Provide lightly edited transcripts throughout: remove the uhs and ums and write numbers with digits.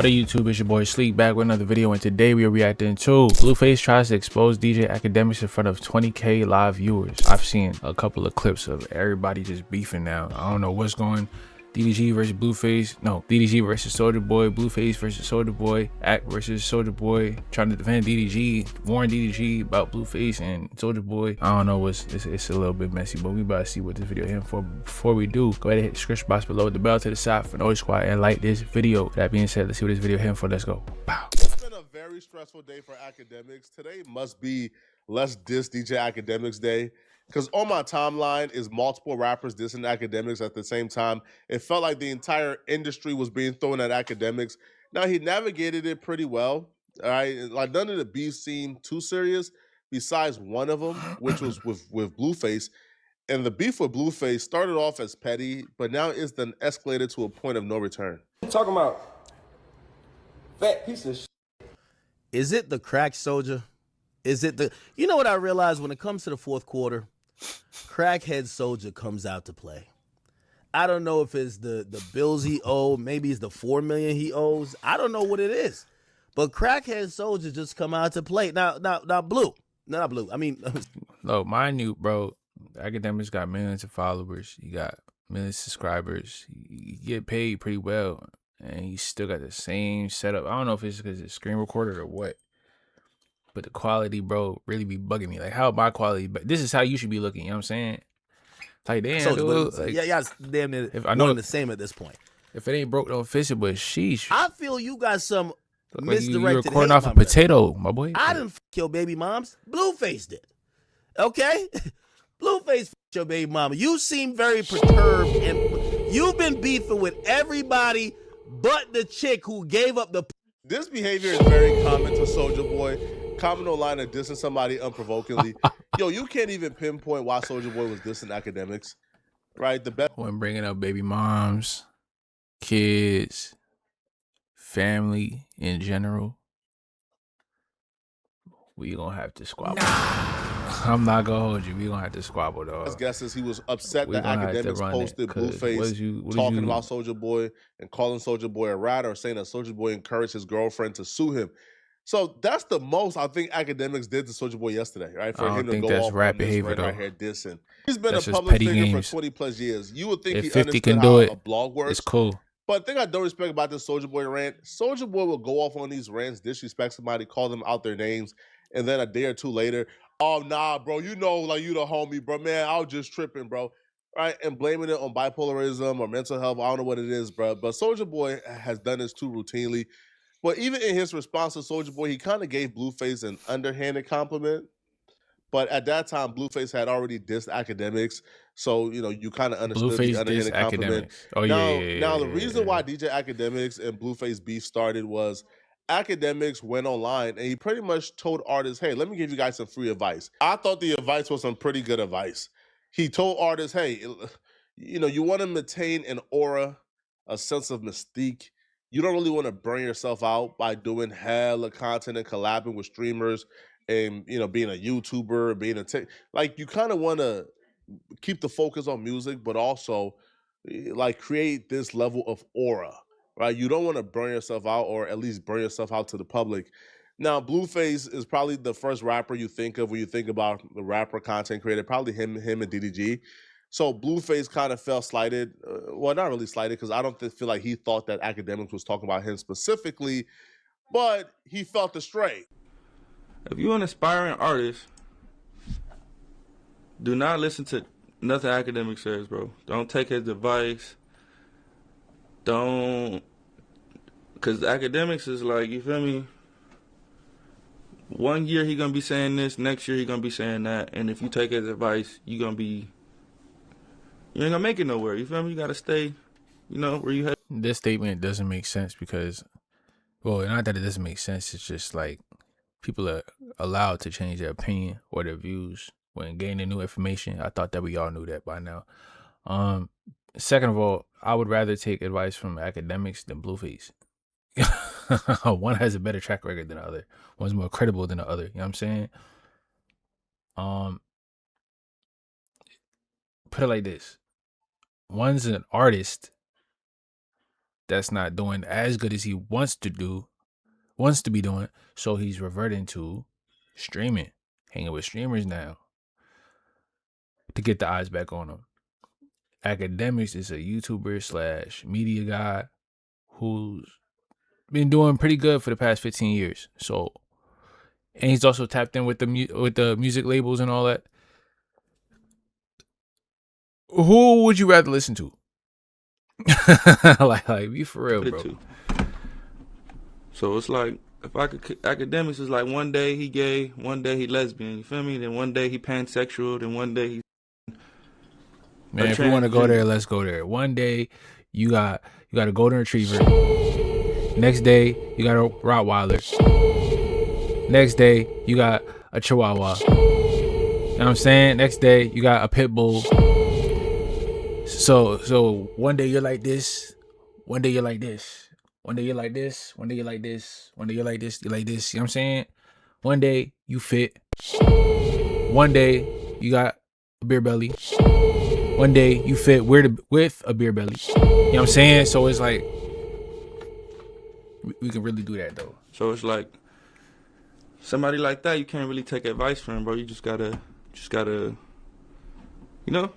What up, YouTube? It's your boy Sleek back with another video, and today we are reacting to Blueface tries to expose DJ Akademiks in front of 20K live viewers. I've seen a couple of clips of everybody just beefing now. I don't know what's going. DDG versus Blueface. No, DDG versus Soulja Boy. Blueface versus Soulja Boy. Act versus Soulja Boy. Trying to defend DDG. Warn DDG about Blueface and Soulja Boy. I don't know. It's a little bit messy, but we about to see what this video here for. Before we do, go ahead and hit the description box below with the bell to the side for Noise Squad and like this video. That being said, let's see what this video here for. Let's go. Pow. It's been a very stressful day for Akademiks. Today must be Let's Diss DJ Akademiks Day. Because on my timeline is multiple rappers dissing Akademiks at the same time. It felt like the entire industry was being thrown at Akademiks. Now, he navigated it pretty well. All right, like none of the beefs seemed too serious, besides one of them, which was with Blueface. And the beef with Blueface started off as petty, but now it's then escalated to a point of no return. Talking about fat piece of shit. Is it the crack Soulja? Is it the... You know what I realized when it comes to the fourth quarter? Crackhead Soulja comes out to play. I don't know if it's the bills he owed. Maybe it's the $4 million he owes. I don't know what it is. But Crackhead Soulja just come out to play. Now, Blue. No, not Blue. I mean... Look, mind you, bro, Akademiks got millions of followers. He got millions of subscribers. He get paid pretty well. And he still got the same setup. I don't know if it's because it's screen recorded or what. But the quality, bro, really be bugging me. Like, how my quality? But this is how you should be looking. You know what I'm saying? Like, damn, Soulja, dude. Like, yeah, damn near. If I know the same at this point. If it ain't broke, don't fix it. But sheesh, I feel you got some like misdirected. You recording off a potato, my boy. I didn't fuck your baby moms. Blueface did. Okay, Blueface fucked your baby mama. You seem very perturbed, and you've been beefing with everybody but the chick who gave up the. This behavior is very common to Soulja Boy. Comment online and dissing somebody unprovokingly. Yo, you can't even pinpoint why Soulja Boy was dissing Akademiks, right? The best when bringing up baby moms, kids, family in general, we gonna have to squabble. I'm not gonna hold you. We gonna have to squabble, though. His guess is he was upset that Akademiks posted Blueface talking about Soulja Boy and calling Soulja Boy a rat, or saying that Soulja Boy encouraged his girlfriend to sue him. So that's the most I think Akademiks did to Soulja Boy yesterday, right? For him to go off on this right here dissing. He's been a public figure for 20 plus years. You would think he understood how a blog works. It's cool. But the thing I don't respect about this Soulja Boy rant, Soulja Boy will go off on these rants, disrespect somebody, call them out their names, and then a day or two later, oh, nah, bro, you know, like, you the homie, bro, man, I was just tripping, bro, right? And blaming it on bipolarism or mental health, I don't know what it is, bro, but Soulja Boy has done this too routinely. But even in his response to Soulja Boy, he kind of gave Blueface an underhanded compliment. But at that time, Blueface had already dissed Akademiks, so you know you kind of understood Blueface the underhanded compliment. Oh yeah. Now the reason why DJ Akademiks and Blueface beef started was Akademiks went online and he pretty much told artists, "Hey, let me give you guys some free advice." I thought the advice was some pretty good advice. He told artists, "Hey, you know, you want to maintain an aura, a sense of mystique. You don't really want to burn yourself out by doing hella content and collabing with streamers and, you know, being a YouTuber, being a tech. Like, you kind of want to keep the focus on music, but also like create this level of aura, right? You don't want to burn yourself out, or at least burn yourself out to the public." Now, Blueface is probably the first rapper you think of when you think about the rapper content creator, probably him and DDG. So Blueface kind of felt slighted. Well, not really slighted, because I don't feel like he thought that Akademiks was talking about him specifically, but he felt the stray. If you're an aspiring artist, do not listen to nothing Akademiks says, bro. Don't take his advice. Don't, because Akademiks is like, you feel me? One year he gonna be saying this, next year he gonna be saying that, and if you take his advice, you ain't gonna make it nowhere. You feel me? You gotta stay, you know, where you have. This statement doesn't make sense because, well, not that it doesn't make sense. It's just like people are allowed to change their opinion or their views when gaining new information. I thought that we all knew that by now. Second of all, I would rather take advice from Akademiks than Blueface. One has a better track record than the other. One's more credible than the other. You know what I'm saying? Put it like this. One's an artist that's not doing as good as he wants to be doing. So he's reverting to streaming, hanging with streamers now to get the eyes back on him. Akademiks is a YouTuber slash media guy who's been doing pretty good for the past 15 years. So, and he's also tapped in with the music labels and all that. Who would you rather listen to? like be for real, bro. So it's like, if I could, Akademiks is like, one day he gay, one day he lesbian, you feel me? Then one day he pansexual, then one day he... Man, if we want to go there, let's go there. One day you got a golden retriever. Next day you got a Rottweiler. Next day you got a Chihuahua. You know what I'm saying? Next day you got a pit bull. So one day you're like this, one day you're like this, one day you're like this, one day you're like this, one day you're like this, you're like this. You know what I'm saying? One day you fit. One day you got a beer belly. One day you fit with a beer belly. You know what I'm saying? So it's like we can really do that though. So it's like, somebody like that, you can't really take advice from, bro. You just gotta, you know,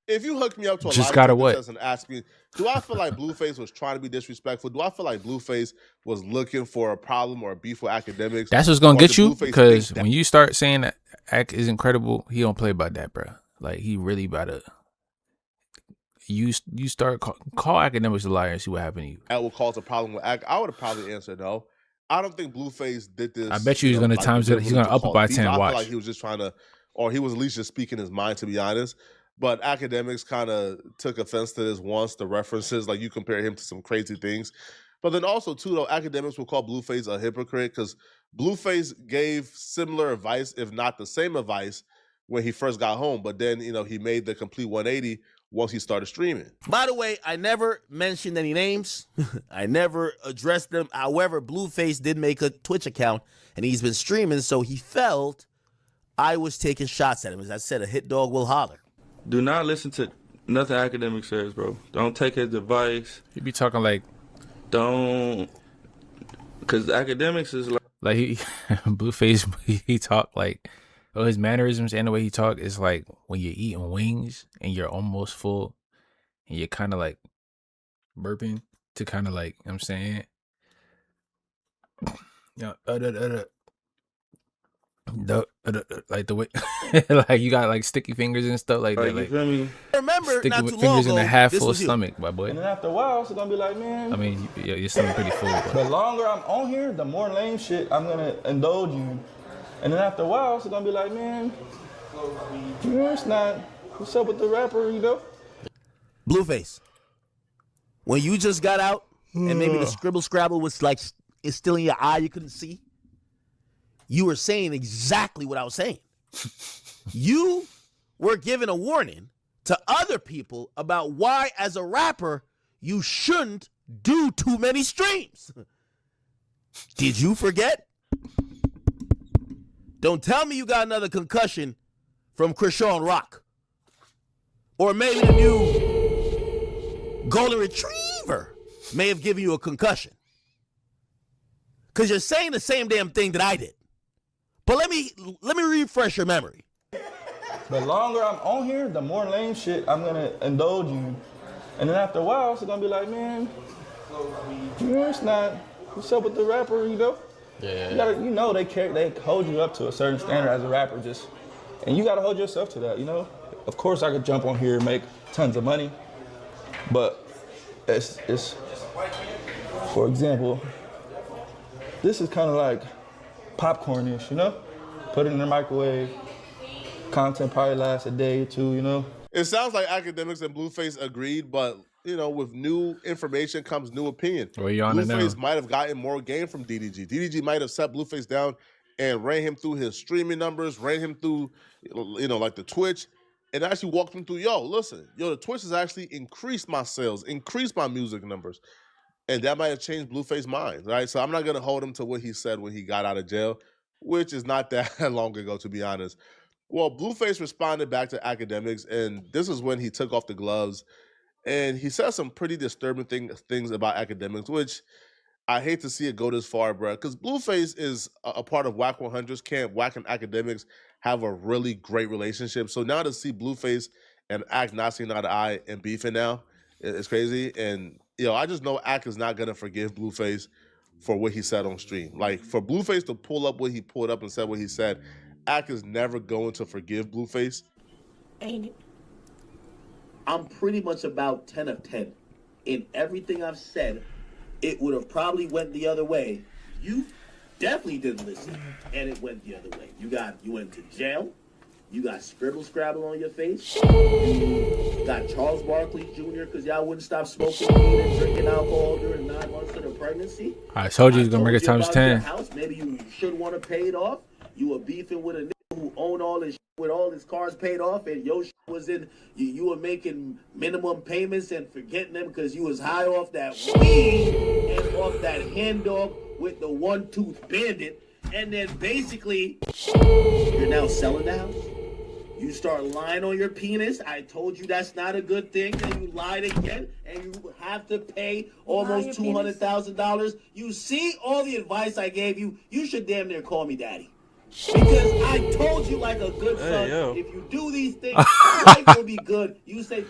If you hook me up to a Just live gotta tweet what? and ask me, do I feel like Blueface was trying to be disrespectful? Do I feel like Blueface was looking for a problem or a beef with Akademiks? That's what's gonna Or get did you, Blueface because think that- when you start saying that Ak is incredible, he don't play about that, bro. Like he really about to. You start call Akademiks a liar and see what happened to you. that will cause a problem with Ak, I would have probably answered no. I don't think Blueface did this. I bet you he's gonna times it. He's gonna up it by 10. I Watch. feel like he was just trying to, or he was at least just speaking his mind, to be honest. But Akademiks kind of took offense to this once, the references, like you compare him to some crazy things. But then also, too, though, Akademiks will call Blueface a hypocrite because Blueface gave similar advice, if not the same advice, when he first got home. But then, you know, he made the complete 180 once he started streaming. By the way, I never mentioned any names. I never addressed them. However, Blueface did make a Twitch account, and he's been streaming, so he felt I was taking shots at him. As I said, a hit dog will holler. do not listen to nothing Akademiks says, bro. Don't take his advice. He be talking like because Akademiks is like he Blueface. He talk like, oh, his mannerisms and the way he talk is like when you're eating wings and you're almost full and you're kind of like burping to kind of like, you know what I'm saying, yeah, like the way like you got like sticky fingers and stuff like that. you Like, feel me? Remember, sticky not with too fingers long in ago, a half this full was you. stomach, my boy. And then after a while, it's gonna be like, man, I mean, your stomach pretty full. But the longer I'm on here, the more lame shit I'm gonna indulge you. And then after a while, it's gonna be like, man, you know, it's not, what's up with the rapper, you know? Blueface, when you just got out and maybe the scribble scrabble was like it's still in your eye, you couldn't see, you were saying exactly what I was saying. You were giving a warning to other people about why, as a rapper, you shouldn't do too many streams. Did you forget? Don't tell me you got another concussion from Krishan Rock. Or maybe the new Golden Retriever may have given you a concussion. Because you're saying the same damn thing that I did. But let me refresh your memory. The longer I'm on here, the more lame shit I'm gonna indulge you. And then after a while, it's gonna be like, man, you know, it's not, what's up with the rapper, you know? You gotta, you know, they hold you up to a certain standard as a rapper, just, and you gotta hold yourself to that, you know? Of course I could jump on here and make tons of money, but it's for example, this is kind of like popcorn-ish, you know? Put it in the microwave, content probably lasts a day or two, you know? It sounds like Akademiks and Blueface agreed, but you know, with new information comes new opinion. Where you on it now? Blueface might have gotten more game from DDG. DDG might have set Blueface down and ran him through his streaming numbers, ran him through, you know, like the Twitch, and actually walked him through, the Twitch has actually increased my sales, increased my music numbers. And that might have changed Blueface's mind, right? So I'm not going to hold him to what he said when he got out of jail, which is not that long ago, to be honest. Well, Blueface responded back to Akademiks, and this is when he took off the gloves And he said some pretty disturbing things about Akademiks, which I hate to see it go this far, bro. Because Blueface is a part of Whack 100's camp. Whack and Akademiks have a really great relationship. So now to see Blueface and Ack not seeing eye to eye and beefing now is crazy. And I just know Ack is not gonna forgive Blueface for what he said on stream. Like for Blueface to pull up what he pulled up and said what he said, Ack is never going to forgive Blueface. Ain't it? I'm pretty much about 10 of 10. In everything I've said, it would have probably went the other way. You definitely didn't listen, and it went the other way. You went to jail. You got scribble scrabble on your face. You got Charles Barkley Jr. because y'all wouldn't stop smoking weed and drinking alcohol during 9 months of the pregnancy. I told you he's gonna make it times 10. House. Maybe you should want to pay it off. You were beefing with a nigga who owned all his with all his cars paid off, and your was in. You were making minimum payments and forgetting them because you was high off that weed and off that hand dog with the one-tooth bandit, and then basically you're now selling the house. You start lying on your penis. I told you that's not a good thing. And you lied again. And you have to pay almost $200,000. You see all the advice I gave you. You should damn near call me daddy. Because I told you like a good son, if you do these things, life will be good. You say,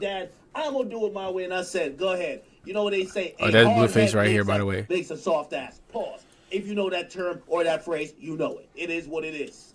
Dad, I'm going to do it my way. And I said, go ahead. You know what they say? Oh, that's Blueface right here, by the way. Makes a soft ass. Pause. If you know that term or that phrase, you know it. It is what it is.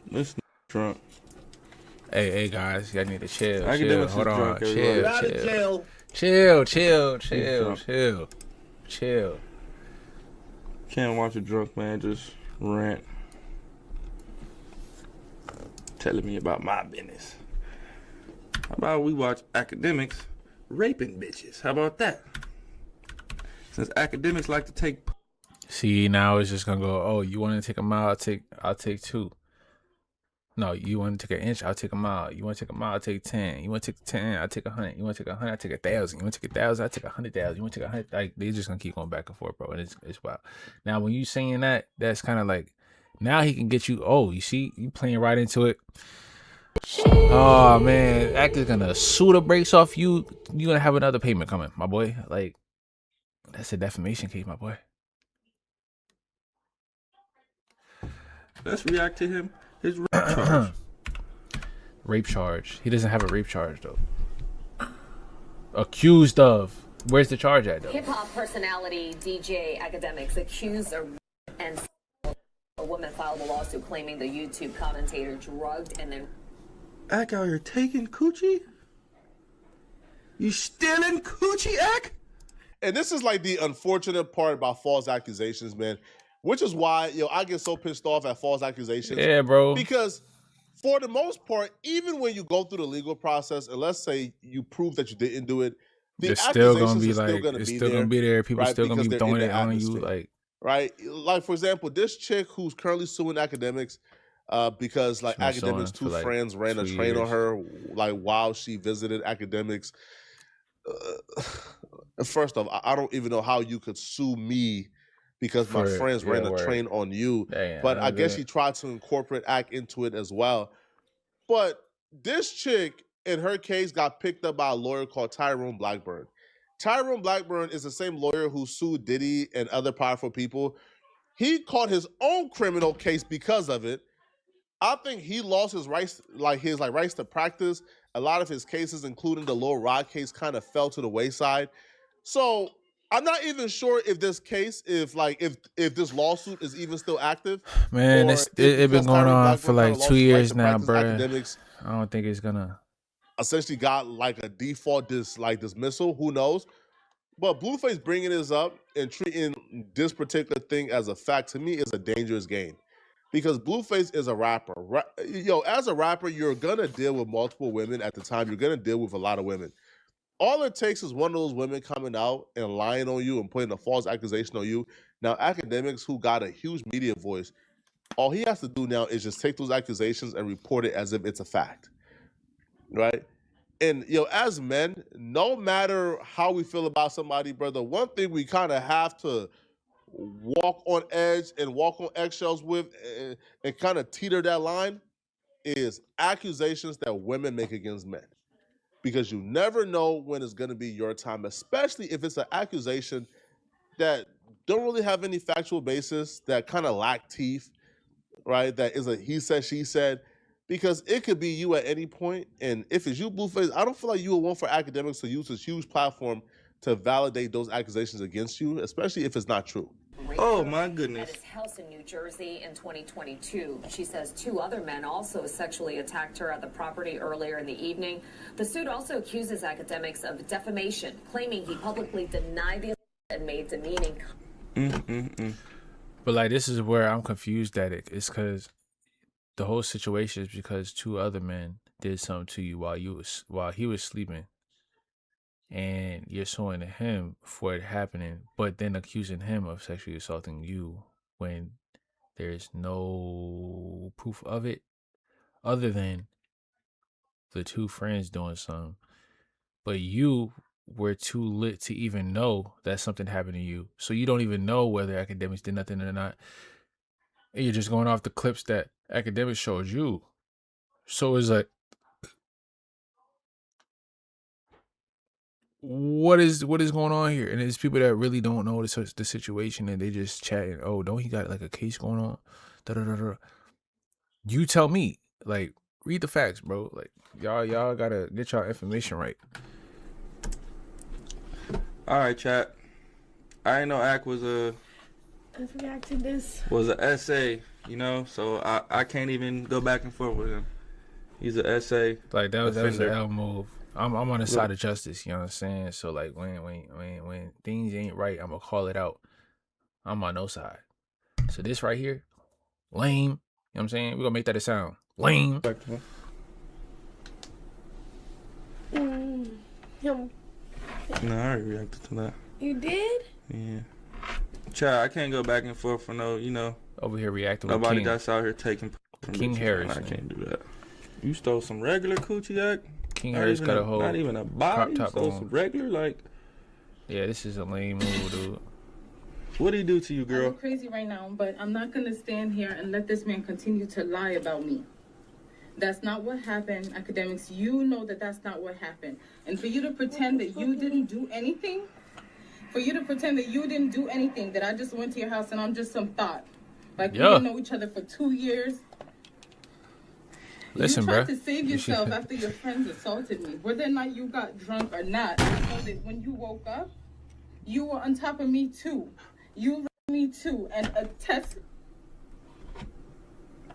This drunk. Hey guys, y'all need to chill. Akademiks Hold on. Drunk, Chill. Out of jail. Chill. Can't watch a drunk man just rant. Telling me about my business. How about we watch Akademiks raping bitches? How about that? Since Akademiks like to take. See, now it's just gonna go. Oh, you want to take a mile? I'll take 2. No, you want to take an inch? I'll take a mile. You want to take a mile? I'll take 10. You want to take 10? I'll take 100. You want to take 100? I'll take 1,000. You want to take 1,000? I'll take 100,000. You want to take 100? Like they're just gonna keep going back and forth, bro. And it's wild. Now, when you saying that, that's kind of like now he can get you. Oh, you see, you playing right into it. Oh man, Act is gonna sue the brakes off you. You gonna have another payment coming, my boy. Like that's a defamation case, my boy. Let's react to him. His rape charge. Rape charge. He doesn't have a rape charge though. Accused of. Where's the charge at though? Hip hop personality DJ Akademiks accused of and a woman filed a lawsuit claiming the YouTube commentator drugged and then. Ack out here taking coochie? You stealing coochie, Ack? And this is like the unfortunate part about false accusations, man. Which is why, I get so pissed off at false accusations. Yeah, bro. Because for the most part, even when you go through the legal process, and let's say you prove that you didn't do it, the it's still gonna be accusations like, still gonna it's be still there, gonna be there. People right? still gonna Because be they're in throwing it the on you, atmosphere. like, right? Like for example, this chick who's currently suing Akademiks because like She was suing Akademiks' two for, like, friends ran a 2 train on years. her like while she visited Akademiks. First off, I don't even know how you could sue me because my friends ran a train on you. Dang, But I guess good. she tried to incorporate Act into it as well. But this chick, in her case, got picked up by a lawyer called Tyrone Blackburn. Tyrone Blackburn is the same lawyer who sued Diddy and other powerful people. He caught his own criminal case because of it. I think he lost his rights, rights to practice. A lot of his cases, including the Lil Rod case, kind of fell to the wayside. So I'm not even sure if this case, if this lawsuit is even still active. Man, it's been going on for like 2 years now, bro. Akademiks I don't think it's gonna. essentially got like a default dismissal. Who knows? But Blueface bringing this up and treating this particular thing as a fact, to me, is a dangerous game. Because Blueface is a rapper. As a rapper, you're going to deal with multiple women at the time. You're going to deal with a lot of women. All it takes is one of those women coming out and lying on you and putting a false accusation on you. Now, Akademiks, who got a huge media voice, all he has to do now is just take those accusations and report it as if it's a fact. Right? And, as men, no matter how we feel about somebody, brother, one thing we kind of have to walk on edge and walk on eggshells with and kind of teeter that line is accusations that women make against men. because you never know when it's going to be your time, especially if it's an accusation that don't really have any factual basis, that kind of lack teeth, right? That is a he said, she said, because it could be you at any point. And if it's you, Blueface, I don't feel like you would want for Akademiks to use this huge platform to validate those accusations against you, especially if it's not true. Oh my goodness. At his house in New Jersey in 2022. She says 2 other men also sexually attacked her at the property earlier in the evening. The suit also accuses Akademiks of defamation, claiming he publicly denied the and made demeaning. But like, this is where I'm confused at it. It's because the whole situation is because 2 other men did something to you while he was sleeping, and you're suing him for it happening, but then accusing him of sexually assaulting you when there's no proof of it other than the 2 friends doing something. But you were too lit to even know that something happened to you, so you don't even know whether Akademiks did nothing or not. And you're just going off the clips that Akademiks showed you. So it's like, what is going on here? And it's people that really don't know the situation, and they just chatting. Oh, don't he got like a case going on? Da da da da. You tell me. Like, read the facts, bro. Like, y'all gotta get y'all information right. All right, chat. I didn't know Ak was a essay, you know, so I can't even go back and forth with him. He's an essay. Like, that was an L move. I'm on the side of justice, you know what I'm saying? So like, when things ain't right, I'm gonna call it out. I'm on no side. So this right here, lame. You know what I'm saying? We're gonna make that a sound. Lame. No, I already reacted to that. You did? Yeah. Child, I can't go back and forth for no, you know. Over here reacting Nobody with King. that's out here taking from King bitches, Harris. man. I can't do that. You stole some regular coochie act? King Harris got a whole not even a body. You crop top stole on. some regular, like. Yeah, this is a lame move, dude. What did he do to you, girl? I'm crazy right now, but I'm not gonna stand here and let this man continue to lie about me. That's not what happened, Akademiks. You know that that's not what happened. And for you to pretend that you didn't do anything, that I just went to your house and I'm just some thought. Like, we didn't know each other for 2 years. Listen, you tried bro. to save yourself after your friends assaulted me. Whether or not you got drunk or not, I know that when you woke up, you were on top of me too. You left me too, and a test.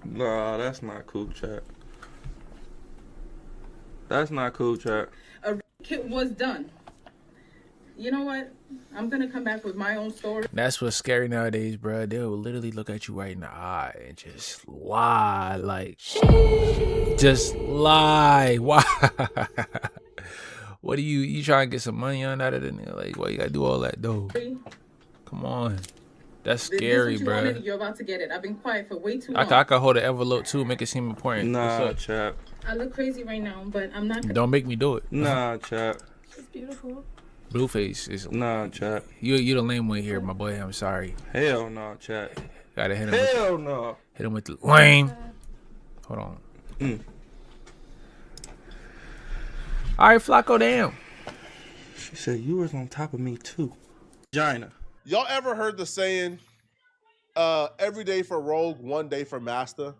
Nah, that's not cool, chat. That's not cool, chat. A kit was done. You know what? I'm gonna come back with my own story. That's what's scary nowadays, bro. They'll literally look at you right in the eye and just lie. Like, just lie. Why? What do you trying to get some money on out of it? Like, why you gotta do all that, though? Come on. That's scary, bro. You're about to get it. I've been quiet for way too long. I could hold an envelope, too, make it seem important. Nah, chat. I look crazy right now, but I'm not. Don't make me do it. Nah, chat. It's beautiful. Blueface is... Nah, chat. You the lame one here, my boy. I'm sorry. Hell no, chat. Gotta hit him. Hell no. Hit him with the lame. Hold on. All right, Flacco, damn. She said you was on top of me too. Vagina. Y'all ever heard the saying, every day for Rogue, one day for Master?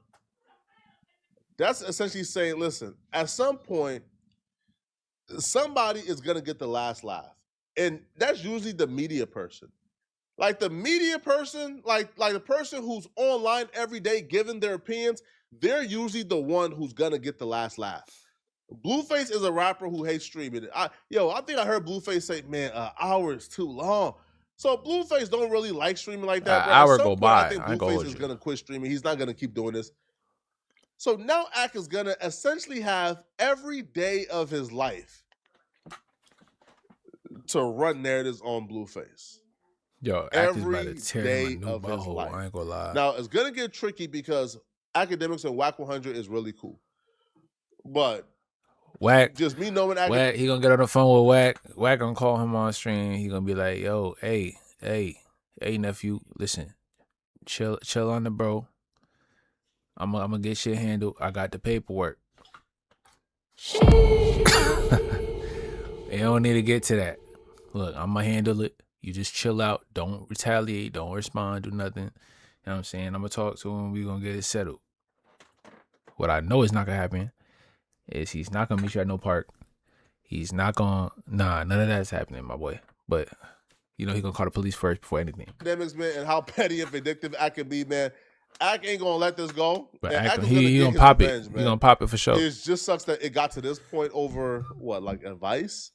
That's essentially saying, listen, at some point, somebody is going to get the last laugh. And that's usually the media person. Like the media person, like the person who's online every day giving their opinions, they're usually the one who's going to get the last laugh. Blueface is a rapper who hates streaming. I think I heard Blueface say, man, an hour is too long. So Blueface don't really like streaming like that. An hour At some go point, by. I think I ain't gonna Blueface hold is you. going to quit streaming. He's not going to keep doing this. So now Ak is going to essentially have every day of his life to run narratives on Blueface. Yo, Ak is about Every to tear day him a new of his butthole. life. I ain't gonna lie. Now, it's going to get tricky because Akademiks and Whack 100 is really cool. But Whack. just me knowing Whack, he gonna get on the phone with Whack. Whack gonna call him on stream. He gonna be like, yo, hey, nephew, listen, chill on the bro. I'm gonna get shit handled. I got the paperwork. They don't need to get to that. Look, I'ma handle it. You just chill out. Don't retaliate. Don't respond. Do nothing. You know what I'm saying? I'm gonna talk to him. We gonna get it settled. What I know is not gonna happen is he's not gonna meet you at no park. He's not gonna, none of that's happening, my boy. But you know he gonna call the police first before anything. Akademiks, man, and how petty and vindictive Ak can be, man. Ak ain't gonna let this go. But And he get gonna his pop revenge, it. man. He gonna pop it for sure. It just sucks that it got to this point over what, like advice?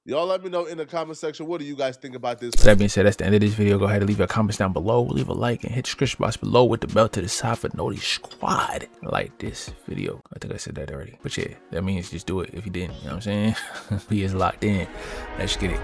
Y'all let me know in the comment section, what do you guys think about this? That being said, that's the end of this video. Go ahead and leave your comments down below. Leave a like and hit the description box below with the bell to the side for Noti Squad. Like this video. I think I said that already. But yeah, that means just do it if you didn't. You know what I'm saying? He is locked in. Let's get it.